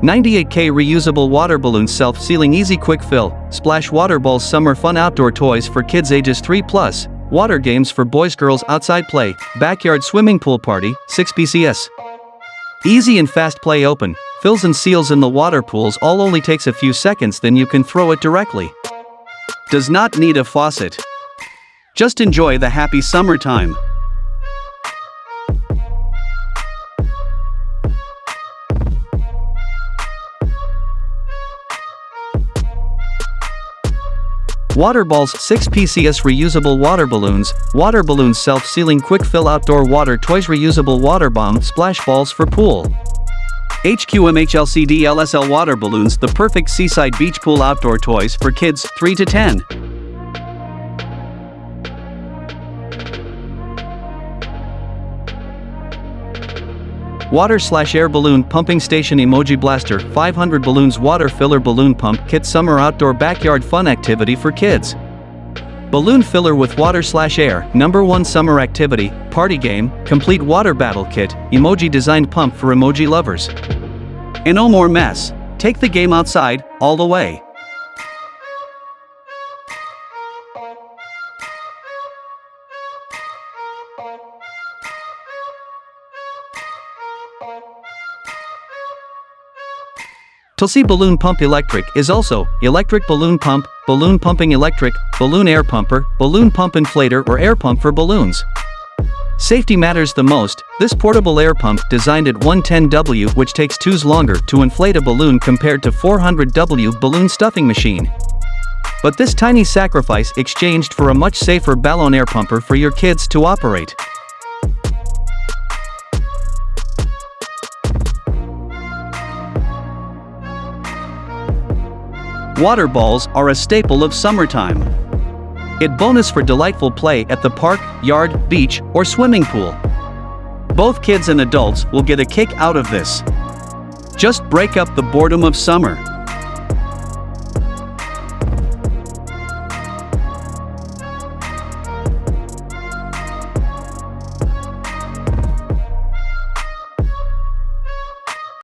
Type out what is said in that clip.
98K reusable water balloons, self-sealing, easy quick fill, splash water balls, summer fun, outdoor toys for kids ages 3+, water games for boys, girls, outside play, backyard swimming pool party, 6 PCS. Easy and fast play, open, fills and seals in the water pools, all only takes a few seconds, then you can throw it directly. Does not need a faucet. Just enjoy the happy summertime. Water balls, 6 PCS reusable water balloons, self-sealing quick fill, outdoor water toys, reusable water bomb, splash balls for pool. HQMHLCD LSL water balloons, the perfect seaside beach pool outdoor toys for kids 3 to 10. Water/air balloon pumping station, Emoji blaster, 500 balloons, water filler balloon pump kit, summer outdoor backyard fun activity for kids. Balloon filler with water/air, #1 summer activity, party game, complete water battle kit, Emoji designed pump for emoji lovers. And no more mess. Take the game outside, all the way. TLCéé balloon pump electric is also electric balloon pump, balloon pumping electric, balloon air pumper, balloon pump inflator or air pump for balloons. Safety matters the most. This portable air pump designed at 110W, which takes 2s longer to inflate a balloon compared to 400W balloon stuffing machine. But this tiny sacrifice exchanged for a much safer balloon air pumper for your kids to operate. Water balls are a staple of summertime. It bonus for delightful play at the park, yard, beach, or swimming pool. Both kids and adults will get a kick out of this. Just break up the boredom of summer.